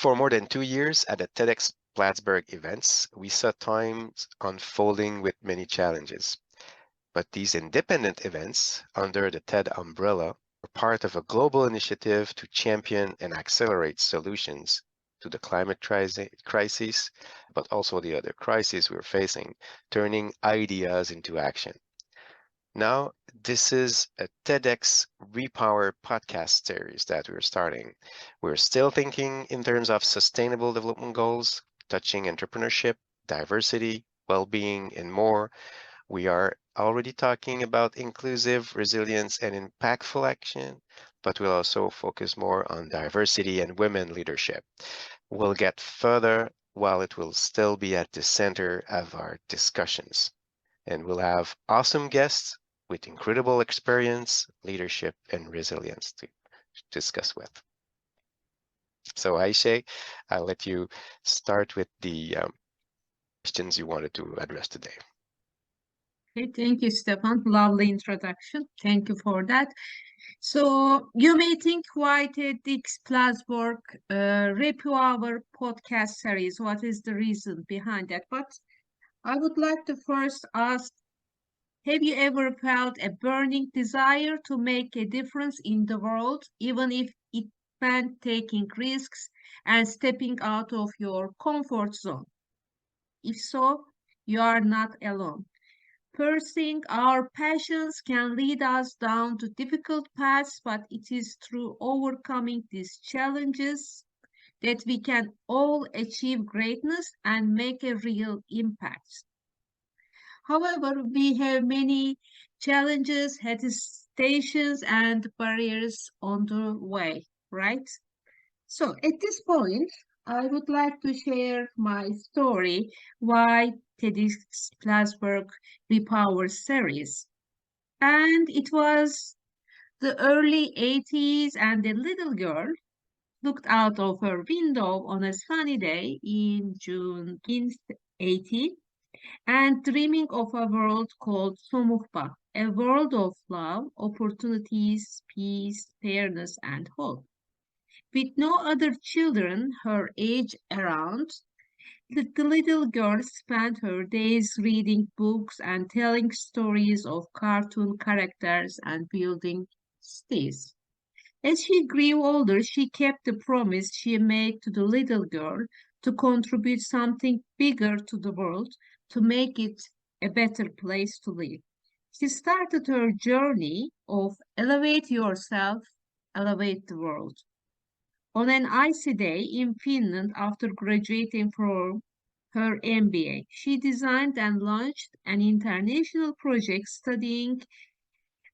For more than 2 years at the TEDxPlattsburgh events, we saw times unfolding with many challenges. But these independent events, under the TED umbrella, are part of a global initiative to champion and accelerate solutions to the climate crisis, but also the other crises we're facing, turning ideas into action. Now, this is a TEDx Repower podcast series that we're starting. We're still thinking in terms of sustainable development goals, touching entrepreneurship, diversity, well-being, and more. We are already talking about inclusive, resilience, and impactful action, but we'll also focus more on diversity and women leadership. We'll get further while it will still be at the center of our discussions. And we'll have awesome guests with incredible experience, leadership, and resilience to discuss with. So Aisha, I'll let you start with the questions you wanted to address today. Okay, thank you, Stefan. Lovely introduction. Thank you for that. So you may think why TEDxPlattsburg Repower podcast series. What is the reason behind that? But I would like to first ask, have you ever felt a burning desire to make a difference in the world, even if it meant taking risks and stepping out of your comfort zone? If so, you are not alone. Pursuing our passions can lead us down to difficult paths, but it is through overcoming these challenges that we can all achieve greatness and make a real impact. However, we have many challenges, hesitations, and barriers on the way, right? So at this point, I would like to share my story why TEDxPlattsburg Repower series. And it was the early 80s, and a little girl looked out of her window on a sunny day in June 1980 and dreaming of a world called Somukpa, a world of love, opportunities, peace, fairness, and hope. With no other children her age around, the little girl spent her days reading books and telling stories of cartoon characters and building cities. As she grew older, she kept the promise she made to the little girl to contribute something bigger to the world, to make it a better place to live. She started her journey of elevate yourself, elevate the world. On an icy day in Finland after graduating from her MBA, she designed and launched an international project studying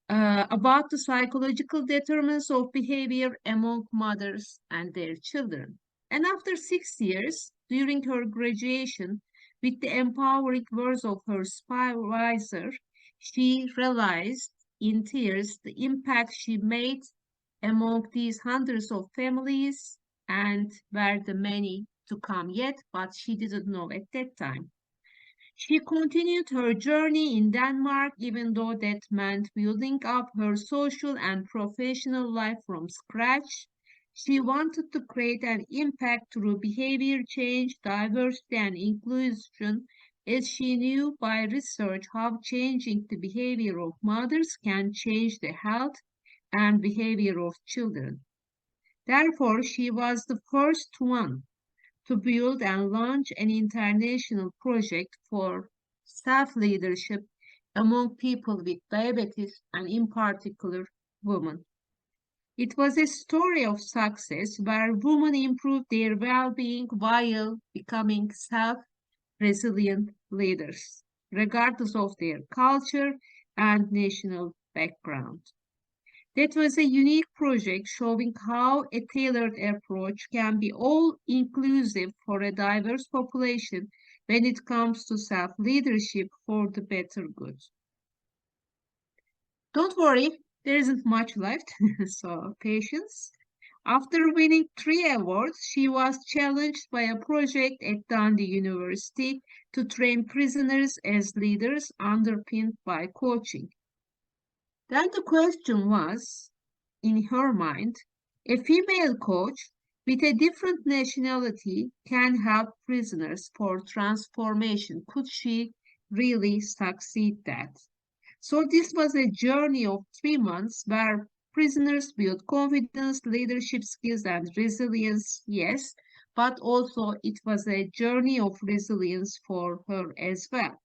about the psychological determinants of behavior among mothers and their children. And after 6 years, during her graduation, with the empowering words of her supervisor, she realized in tears the impact she made among these hundreds of families and were the many to come yet, but she didn't know at that time. She continued her journey in Denmark, even though that meant building up her social and professional life from scratch. She wanted to create an impact through behavior change, diversity, and inclusion, as she knew by research how changing the behavior of mothers can change the health and behavior of children. Therefore, she was the first one to build and launch an international project for self-leadership among people with diabetes and in particular women. It was a story of success where women improved their well-being while becoming self-resilient leaders, regardless of their culture and national background. That was a unique project showing how a tailored approach can be all inclusive for a diverse population when it comes to self leadership for the better good. Don't worry, there isn't much left, so patience. After winning 3 awards, she was challenged by a project at Dundee University to train prisoners as leaders underpinned by coaching. Then the question was, in her mind, a female coach, with a different nationality can help prisoners for transformation. Could she really succeed that? So this was a journey of 3 months where prisoners built confidence, leadership skills, and resilience, yes, but also it was a journey of resilience for her as well.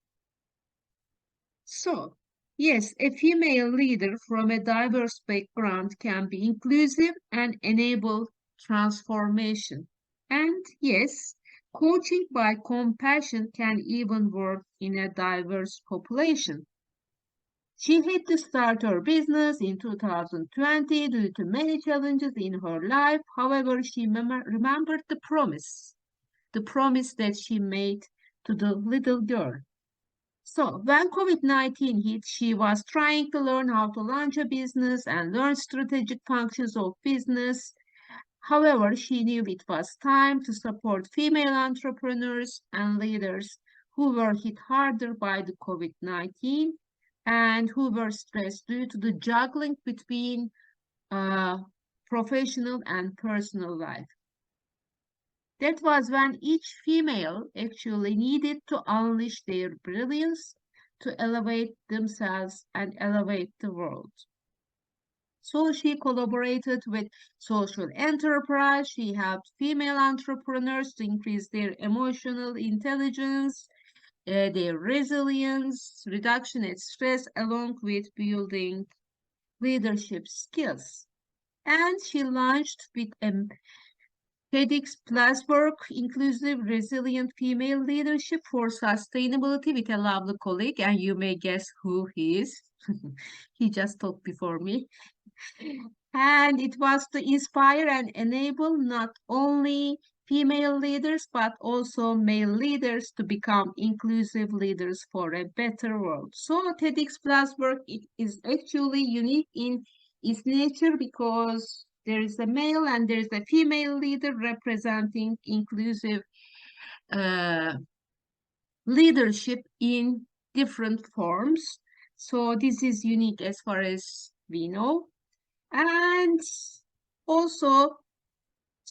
So, yes, a female leader from a diverse background can be inclusive and enable transformation. And yes, coaching by compassion can even work in a diverse population. She had to start her business in 2020 due to many challenges in her life. However, she remembered the promise that she made to the little girl. So, when COVID-19 hit, she was trying to learn how to launch a business and learn strategic functions of business. However, she knew it was time to support female entrepreneurs and leaders who were hit harder by the COVID-19 and who were stressed due to the juggling between uh, professional and personal life. That was when each female actually needed to unleash their brilliance to elevate themselves and elevate the world. So she collaborated with social enterprise. She helped female entrepreneurs to increase their emotional intelligence, their resilience, reduction in stress, along with building leadership skills. And she launched with a TEDxPlattsburg Inclusive Resilient Female Leadership for Sustainability with a lovely colleague, and you may guess who he is. He just talked before me. And it was to inspire and enable not only female leaders but also male leaders to become inclusive leaders for a better world. So TEDxPlattsburg is actually unique in its nature because there is a male and there is a female leader representing inclusive uh, leadership in different forms. So this is unique as far as we know. And also,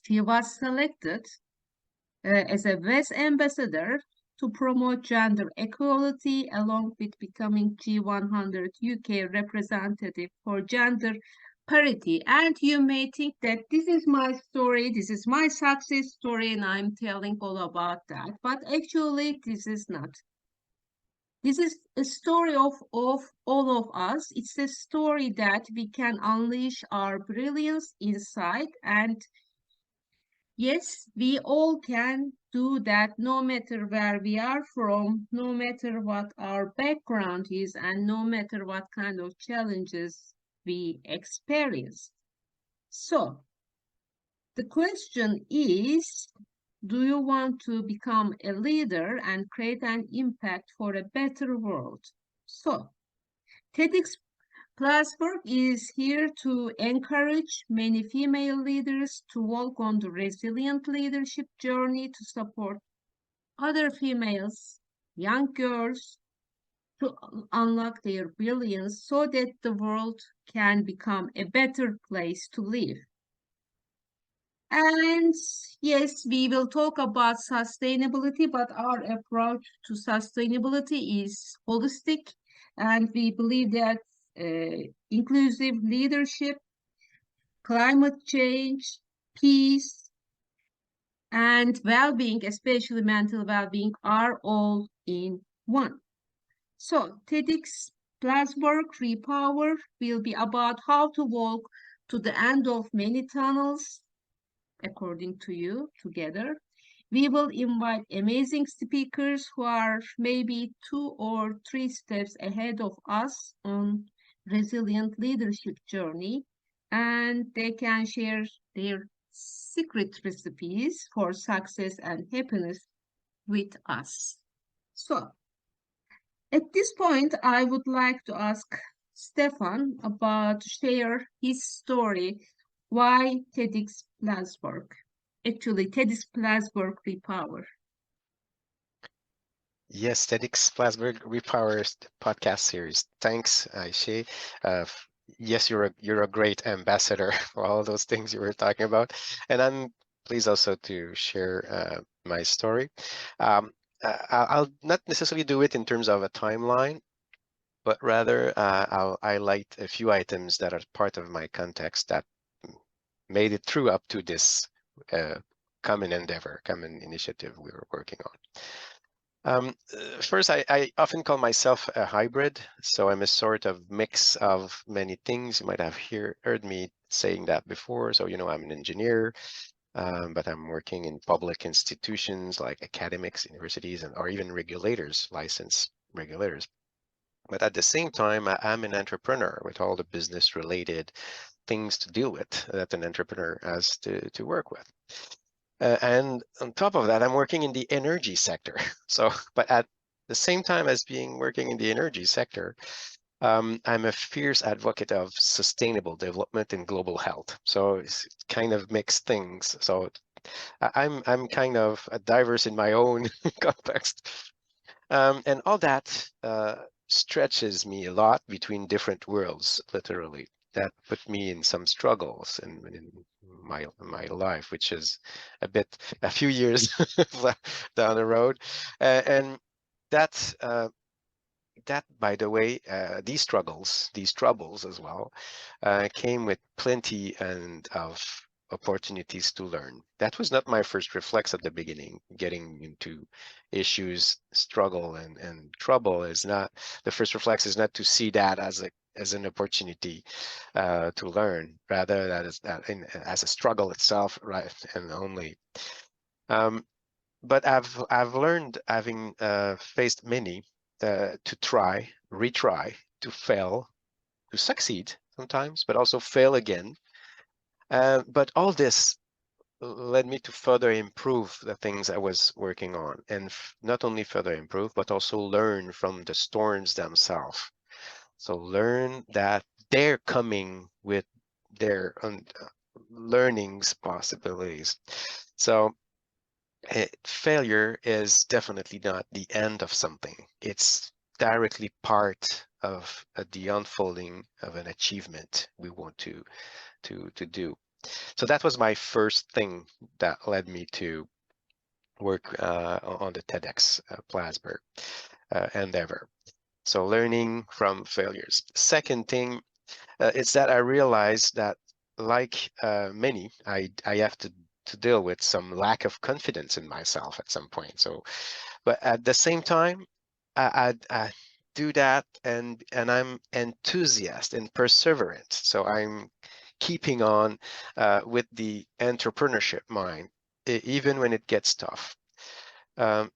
she was selected as a West ambassador to promote gender equality along with becoming G100 UK representative for gender parity. And you may think that this is my story, this is my success story, and I'm telling all about that. But actually, this is not. This is a story of all of us. It's a story that we can unleash our brilliance inside. And yes, we all can do that no matter where we are from, no matter what our background is, and no matter what kind of challenges we experience. So, the question is, do you want to become a leader and create an impact for a better world? So, TEDxPlattsburg is here to encourage many female leaders to walk on the resilient leadership journey to support other females, young girls, to unlock their brilliance so that the world can become a better place to live. And yes, we will talk about sustainability, but our approach to sustainability is holistic, and we believe that inclusive leadership, climate change, peace, and well-being, especially mental well-being, are all in one. So, TEDxPlattsburg Repower will be about how to walk to the end of many tunnels according to you together. We will invite amazing speakers who are maybe 2 or 3 steps ahead of us on resilient leadership journey, and they can share their secret recipes for success and happiness with us. So, at this point, I would like to ask Stefan about share his story. Why TEDxPlattsburg? Actually, TEDxPlattsburg Repower. Yes, TEDxPlattsburg Repower podcast series. Thanks, Aisha. Yes, you're a great ambassador for all those things you were talking about, and I'm pleased also to share my story. I'll not necessarily do it in terms of a timeline, but rather I'll highlight a few items that are part of my context that made it through up to this common endeavor, common initiative we were working on. First, I often call myself a hybrid, so I'm a sort of mix of many things. You might have heard me saying that before. So, I'm an engineer, but I'm working in public institutions like academics, universities, or even regulators, licensed regulators. But at the same time, I'm an entrepreneur with all the business-related things to deal with that an entrepreneur has to work with. And on top of that, I'm working in the energy sector. So, but at the same time as being working in the energy sector, I'm a fierce advocate of sustainable development and global health. So it's kind of mixed things. So I'm kind of diverse in my own context. And all that stretches me a lot between different worlds, literally. That put me in some struggles in my life, which is a few years down the road, and that that, by the way, these troubles as well, came with plenty of opportunities to learn. That was not my first reflex at the beginning. Getting into issues, struggle, and trouble is not the first reflex. Is not to see that as an opportunity to learn, rather as a struggle itself, right? And only. Um, but I've learned, having faced many, to try, retry, to fail, to succeed sometimes, but also fail again. But all this led me to further improve the things I was working on, and not only further improve, but also learn from the storms themselves. So learn that they're coming with their learnings possibilities. So failure is definitely not the end of something. It's directly part of the unfolding of an achievement we want to do. So that was my first thing that led me to work on the TEDxPlattsburg endeavor. So learning from failures. Second thing is that I realized that, like many, I have to deal with some lack of confidence in myself at some point. So, but at the same time, I do that, and I'm enthusiast and perseverant. So I'm keeping on with the entrepreneurship mind, even when it gets tough. Um,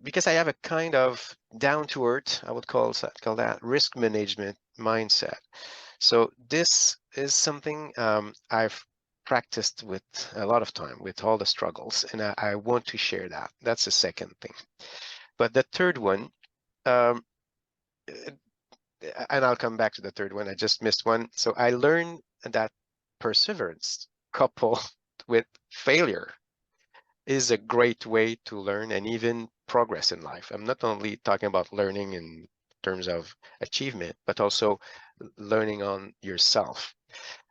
because I have a kind of down to earth, I would call that risk management mindset. So this is something I've practiced with a lot of time, with all the struggles, and I want to share that. That's the second thing. But the third one, um, and I'll come back to the third one. I just missed one. So I learned that perseverance coupled with failure is a great way to learn and even progress in life. I'm not only talking about learning in terms of achievement, but also learning on yourself.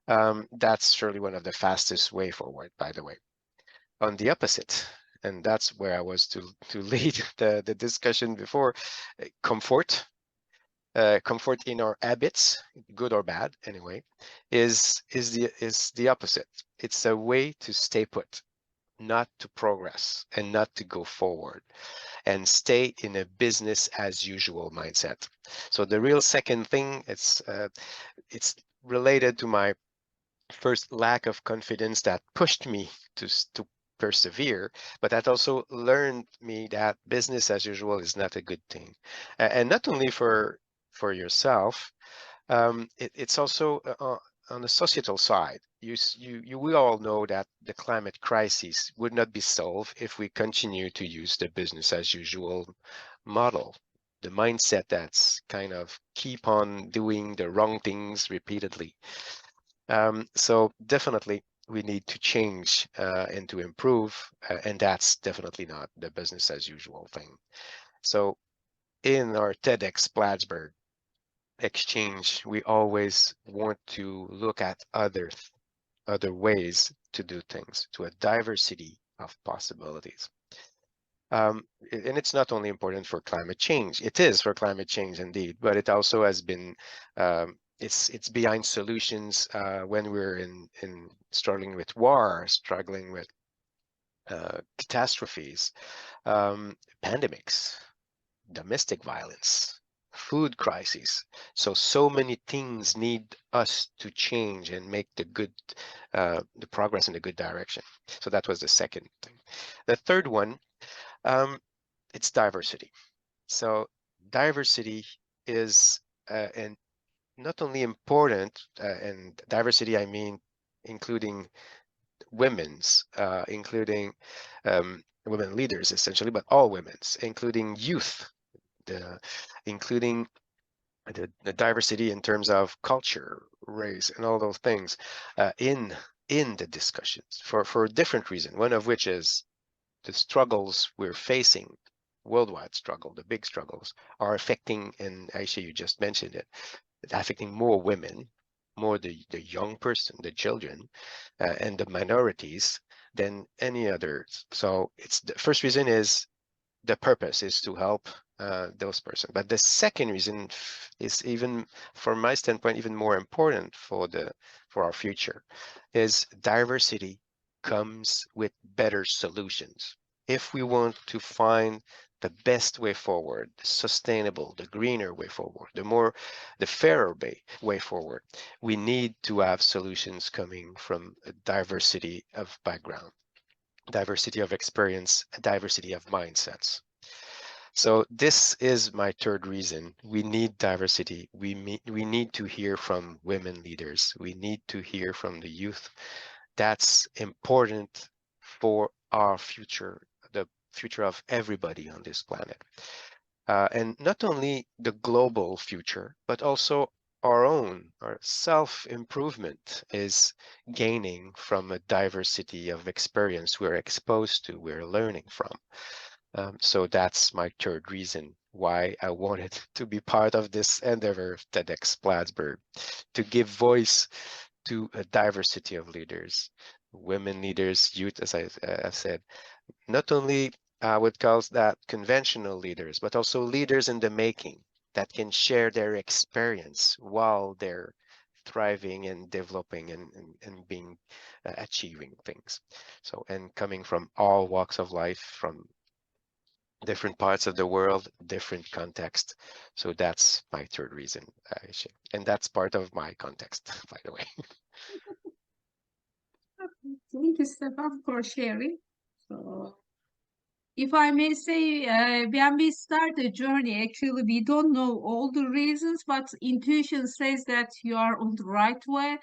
That's surely one of the fastest way forward, by the way. On the opposite, and that's where I was to lead the discussion before, comfort. Comfort in our habits, good or bad, anyway, is the opposite. It's a way to stay put, not to progress and not to go forward, and stay in a business as usual mindset. So the real second thing, it's related to my first lack of confidence that pushed me to persevere, but that also learned me that business as usual is not a good thing. And not only for yourself, it's also on the societal side. We all know that the climate crisis would not be solved if we continue to use the business as usual model, the mindset that's kind of keep on doing the wrong things repeatedly. So definitely we need to change and to improve, and that's definitely not the business as usual thing. So in our TEDxPlattsburg exchange, we always want to look at other ways to do things, to a diversity of possibilities. And it's not only important for climate change. It is for climate change indeed, but it also has been it's behind solutions when we're in struggling with war, struggling with catastrophes, pandemics, domestic violence, food crises. So many things need us to change and make the progress in a good direction. So that was the second thing. The third one, it's diversity. So diversity is and not only important, and diversity I mean including including women leaders essentially, but all women's, including youth, including the diversity in terms of culture, race, and all those things in the discussions for a different reason. One of which is the struggles we're facing, worldwide struggle, the big struggles, are affecting, and Aisha, you just mentioned it, affecting more women, more the young person, the children, and the minorities than any others. So it's the first reason is the purpose is to help those persons. But the second reason is, even from my standpoint, even more important for our future, is diversity comes with better solutions. If we want to find the best way forward, the sustainable, the greener way forward, the fairer way forward, we need to have solutions coming from a diversity of background, diversity of experience, diversity of mindsets. So this is my third reason. We need diversity. We need to hear from women leaders. We need to hear from the youth. That's important for our future, the future of everybody on this planet. And not only the global future, but also our self-improvement is gaining from a diversity of experience we're exposed to, we're learning from. So that's my third reason why I wanted to be part of this endeavor of TEDxPlattsburgh, to give voice to a diversity of leaders, women leaders, youth, as I've said, not only I would call that conventional leaders, but also leaders in the making that can share their experience while they're thriving and developing and being achieving things. So, and coming from all walks of life, from different parts of the world, different context. So that's my third reason, Aisha. And that's part of my context, by the way. Thank you, Stefan, for sharing. So, if I may say, when we start a journey, actually, we don't know all the reasons, but intuition says that you are on the right way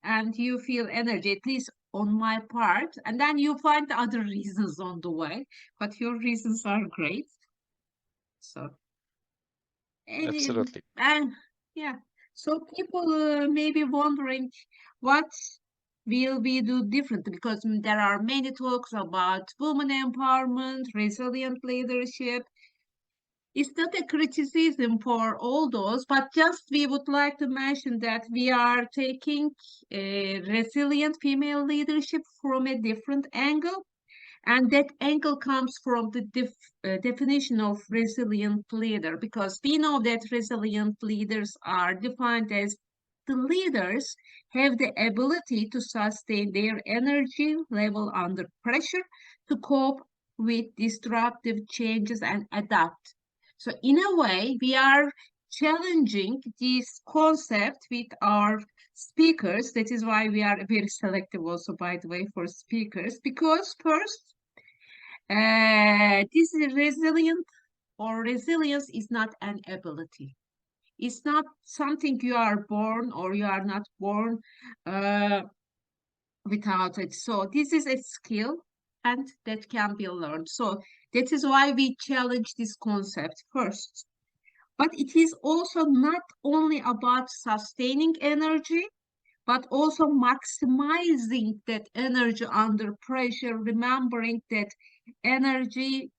and you feel energy, at least on my part. And then you find other reasons on the way, but your reasons are great. So, Absolutely. and yeah, so people may be wondering what will we do differently, because there are many talks about women empowerment, resilient leadership. It's not a criticism for all those, but just we would like to mention that we are taking resilient female leadership from a different angle, and that angle comes from the definition of resilient leader, because we know that resilient leaders are defined as the leaders have the ability to sustain their energy level under pressure, to cope with disruptive changes and adapt. So in a way, we are challenging this concept with our speakers. That is why we are very selective also, by the way, for speakers, because first, this is resilient or resilience is not an ability. It's not something you are born or you are not born uh, without it. So this is a skill and that can be learned. So that is why we challenge this concept first. But it is also not only about sustaining energy, but also maximizing that energy under pressure, remembering that energy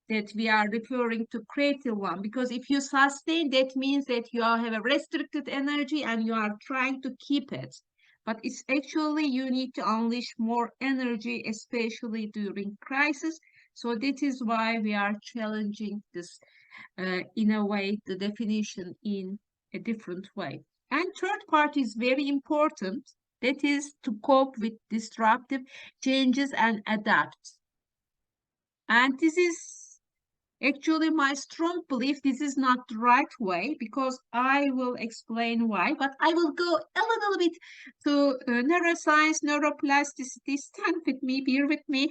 that we are referring to creative one, because if you sustain, that means that you have a restricted energy and you are trying to keep it. but it's actually you need to unleash more energy, especially during crisis. So that is why we are challenging this in a way, the definition in a different way. And third part is very important. That is to cope with disruptive changes and adapt. And this is actually my strong belief. This is not the right way because I will explain why, but I will go a little bit to neuroscience, neuroplasticity. Stand with me, bear with me.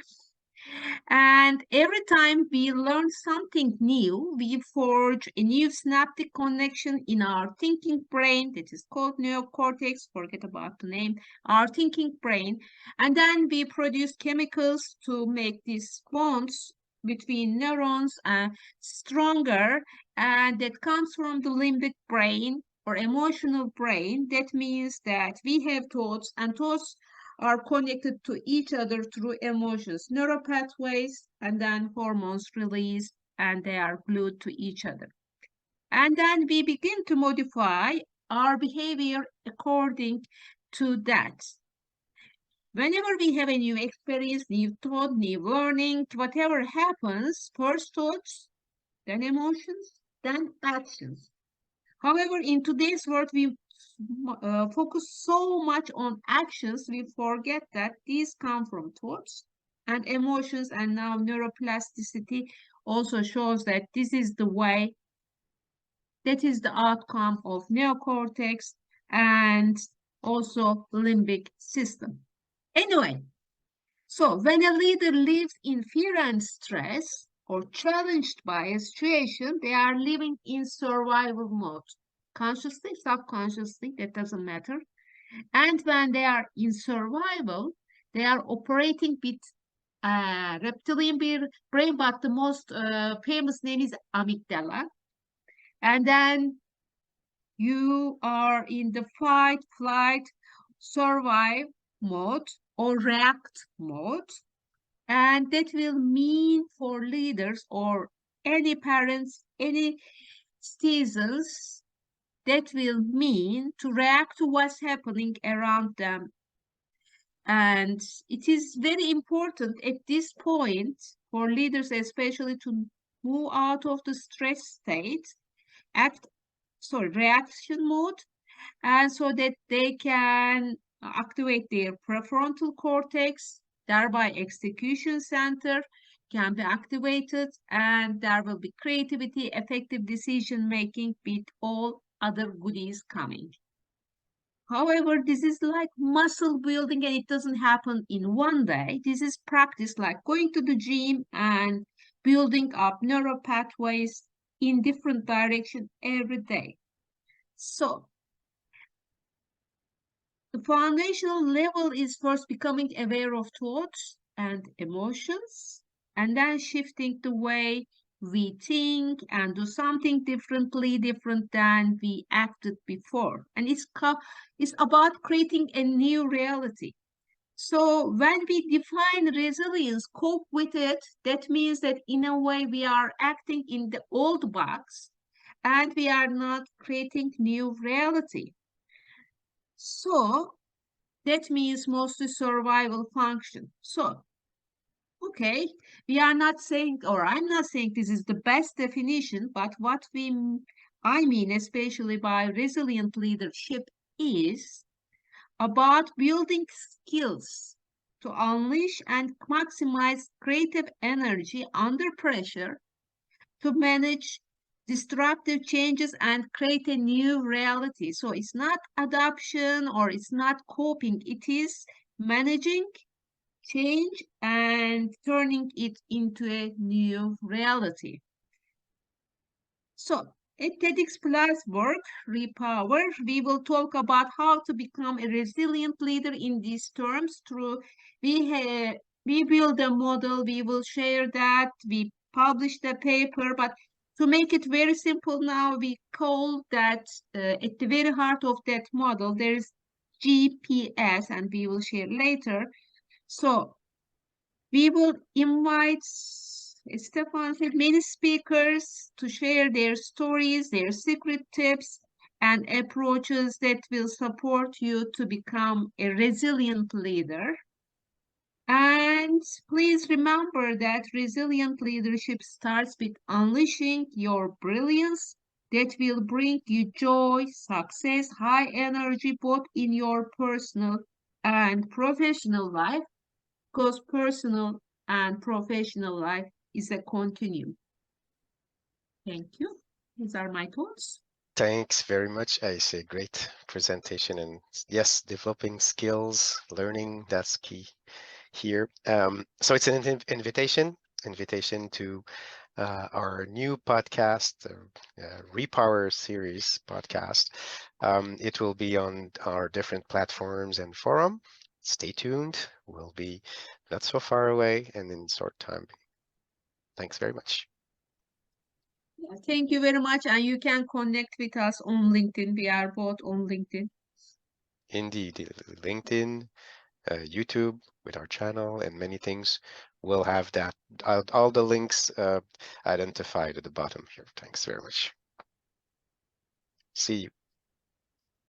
And every time we learn something new, we forge a new synaptic connection in our thinking brain that is called neocortex. Forget about the name, our thinking brain. And then we produce chemicals to make these bonds between neurons stronger. And that comes from the limbic brain or emotional brain. That means that we have thoughts, and thoughts are connected to each other through emotions, neural pathways, and then hormones released, and they are glued to each other. And then we begin to modify our behavior according to that. Whenever we have a new experience, new thought, new learning, whatever happens, first thoughts, then emotions, then actions. However, in today's world, we focus so much on actions, we forget that these come from thoughts and emotions, and now neuroplasticity also shows that this is the way, that is the outcome of neocortex and also limbic system. Anyway, so when a leader lives in fear and stress or challenged by a situation, they are living in survival mode. Consciously, subconsciously, that doesn't matter. And when they are in survival, they are operating with reptilian brain, but the most famous name is amygdala. And then you are in the fight, flight, survive mode or react mode. And that will mean for leaders or any parents, any citizens, that will mean to react to what's happening around them. And it is very important at this point for leaders, especially, to move out of the stress state, reaction mode, and so that they can activate their prefrontal cortex, thereby execution center can be activated, and there will be creativity, effective decision making with all other goodies coming. However, this is like muscle building and it doesn't happen in one day. This is practice like going to the gym and building up neural pathways in different direction every day. So the foundational level is first becoming aware of thoughts and emotions, and then shifting the way we think and do something different than we acted before. And it's about creating a new reality. So when we define resilience, cope with it, that means that in a way we are acting in the old box and we are not creating new reality. So that means mostly survival function. So, okay, we are not saying, or I'm not saying this is the best definition, but I mean, especially by resilient leadership, is about building skills to unleash and maximize creative energy under pressure to manage disruptive changes and create a new reality. So it's not adoption or it's not coping, it is managing change and turning it into a new reality. So at TEDxPlattsburg Repower, we will talk about how to become a resilient leader in these terms through we build a model, we will share that, we publish the paper, but to make it very simple now, we call that at the very heart of that model, there is GPS, and we will share later. So we will invite Stefan said many speakers to share their stories, their secret tips, and approaches that will support you to become a resilient leader. And please remember that resilient leadership starts with unleashing your brilliance that will bring you joy, success, high energy, both in your personal and professional life, because personal and professional life is a continuum. Thank you. These are my thoughts. Thanks very much. I say great presentation, and yes, developing skills, learning, that's key here. So it's an invitation to our new podcast, Repower series podcast. It will be on our different platforms and forum. Stay tuned. We'll be not so far away and in short time. Thanks very much. Thank you very much. And you can connect with us on LinkedIn. We are both on LinkedIn. Indeed, LinkedIn, YouTube with our channel and many things. We'll have that all the links identified at the bottom here. Thanks very much. See you.